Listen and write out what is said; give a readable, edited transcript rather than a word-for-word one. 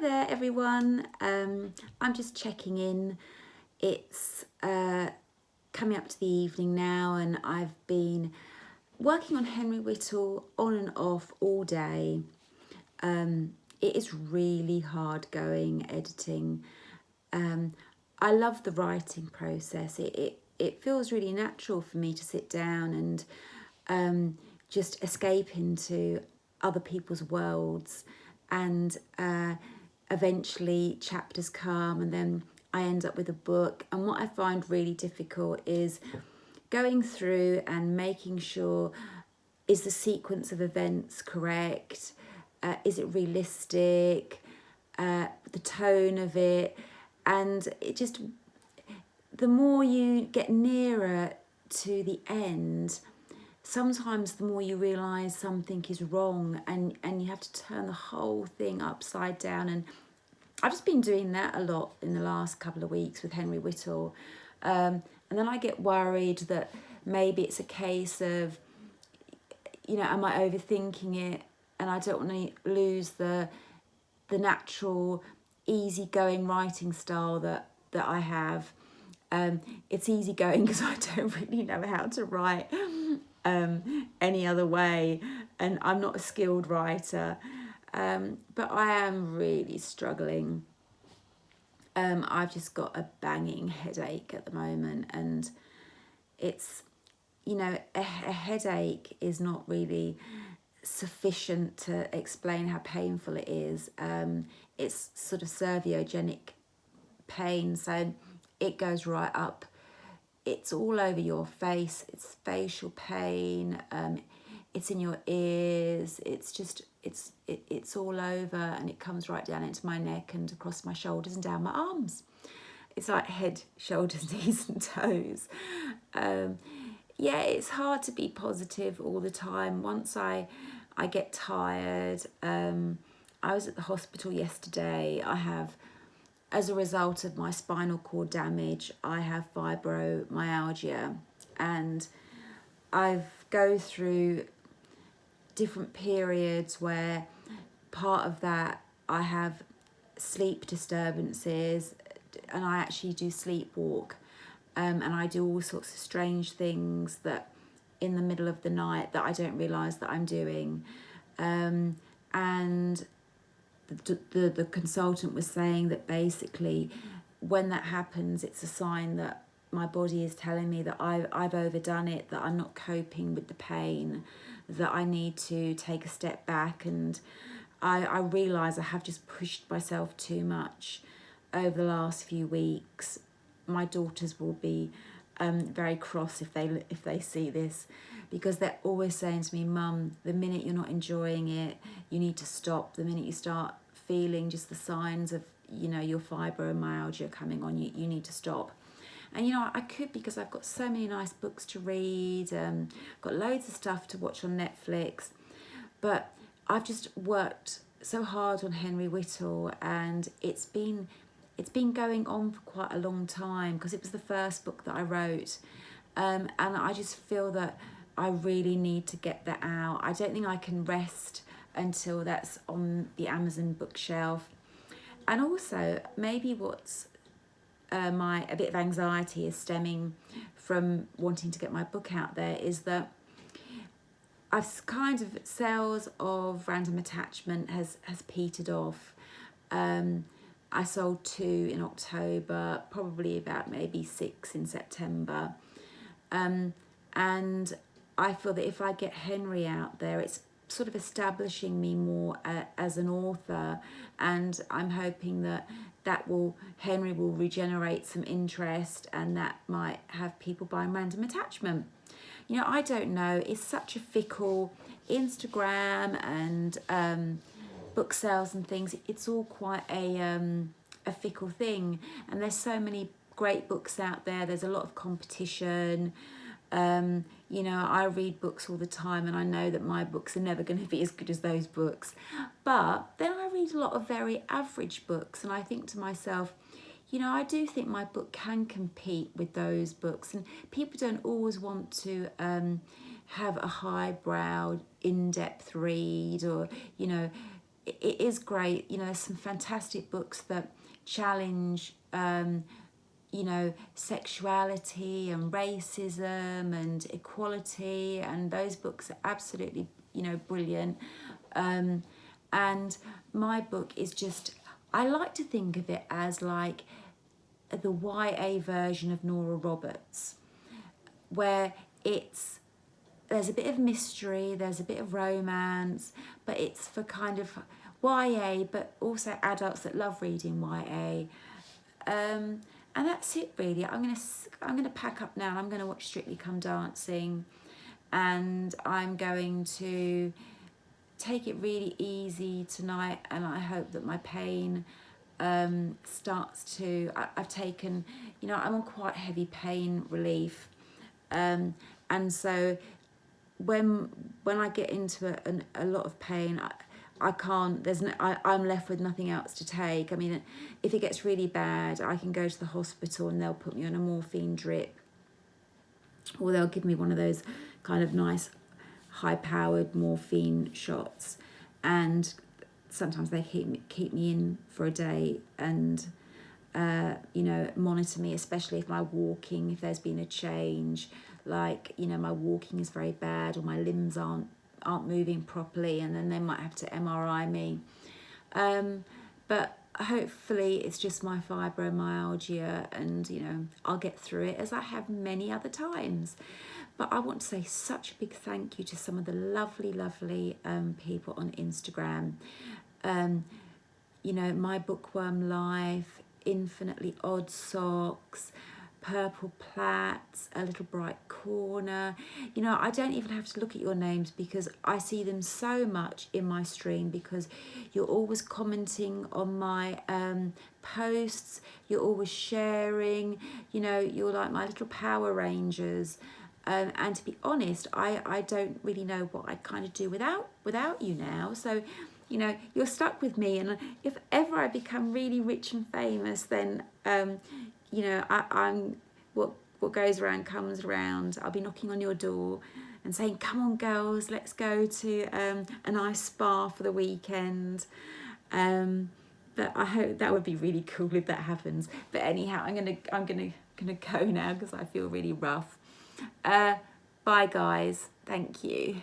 there everyone, I'm just checking in. It's coming up to the evening now and I've been working on Henry Whittle on and off all day. It is really hard going editing. I love the writing process. It feels really natural for me to sit down and just escape into other people's worlds, and eventually chapters come and then I end up with a book. And what I find really difficult is going through and making sure, is the sequence of events correct? Is it realistic? The tone of it. And it just, the more you get nearer to the end, sometimes the more you realise something is wrong and you have to turn the whole thing upside down. And I've just been doing that a lot in the last couple of weeks with Henry Whittle. And then I get worried that maybe it's a case of, am I overthinking it? And I don't want to lose the natural, easygoing writing style that I have. It's easygoing because I don't really know how to write any other way, and I'm not a skilled writer, but I am really struggling. I've just got a banging headache at the moment, and it's, a headache is not really sufficient to explain how painful it is. It's sort of cerviogenic pain, so it goes right up. It's all over your face. It's facial pain. It's in your ears. It's just, it's all over, and it comes right down into my neck and across my shoulders and down my arms. It's like head, shoulders, knees and toes. Yeah, it's hard to be positive all the time. Once I get tired. I was at the hospital yesterday. As a result of my spinal cord damage, I have fibromyalgia, and I go through different periods where part of that I have sleep disturbances, and I actually do sleepwalk, and I do all sorts of strange things that in the middle of the night that I don't realise that I'm doing. And the consultant was saying that basically when that happens, it's a sign that my body is telling me that I've overdone it, that I'm not coping with the pain, that I need to take a step back. And I realise I have just pushed myself too much over the last few weeks. My daughters will be very cross if they see this, because they're always saying to me, Mum, the minute you're not enjoying it, you need to stop. The minute you start feeling just the signs of, your fibromyalgia coming on, you need to stop. And, I could, because I've got so many nice books to read, I've got loads of stuff to watch on Netflix, but I've just worked so hard on Henry Whittle, and it's been going on for quite a long time, because it was the first book that I wrote, and I just feel that I really need to get that out. I don't think I can rest until that's on the Amazon bookshelf. And also, maybe what's a bit of anxiety is stemming from wanting to get my book out there is that I've kind of, sales of Random Attachment has petered off. I sold 2 in October, probably about maybe 6 in September. And I feel that if I get Henry out there, it's sort of establishing me more as an author, and I'm hoping that Henry will regenerate some interest, and that might have people buying Random Attachment. I don't know. It's such a fickle Instagram and book sales and things. It's all quite a fickle thing, and there's so many great books out there. There's a lot of competition. I read books all the time, and I know that my books are never going to be as good as those books. But then I read a lot of very average books, and I think to myself, I do think my book can compete with those books, and people don't always want to have a highbrow, in-depth read, or, it is great. You know, there's some fantastic books that challenge, you know, sexuality and racism and equality, and those books are absolutely, you know, brilliant. And my book is just, I like to think of it as like the YA version of Nora Roberts, where there's a bit of mystery, there's a bit of romance, but it's for kind of YA, but also adults that love reading YA. And that's it really. I'm gonna pack up now. I'm gonna watch Strictly Come Dancing, and I'm going to take it really easy tonight. And I hope that my pain starts to. I've taken, you know, I'm on quite heavy pain relief, and so when I get into a lot of pain, I can't, I'm left with nothing else to take. I mean, if it gets really bad, I can go to the hospital and they'll put me on a morphine drip, or they'll give me one of those kind of nice high-powered morphine shots, and sometimes they keep me in for a day and you know, monitor me, especially if my walking, if there's been a change, like, you know, my walking is very bad, or my limbs aren't moving properly, and then they might have to MRI me. But hopefully it's just my fibromyalgia, and, you know, I'll get through it, as I have many other times. But I want to say such a big thank you to some of the lovely people on Instagram. You know, My Bookworm Life, Infinitely Odd Socks, Purple Plats, A Little Bright Corner. You know, I don't even have to look at your names, because I see them so much in my stream, because you're always commenting on my posts, you're always sharing, you know, you're like my little Power Rangers. And to be honest, I don't really know what I'd kind of do without you now. So, you know, you're stuck with me, and if ever I become really rich and famous, then you know, I'm what goes around comes around. I'll be knocking on your door and saying, come on girls, let's go to a nice spa for the weekend. But I hope that would be really cool if that happens. But anyhow, I'm gonna go now, because I feel really rough. Bye guys, thank you.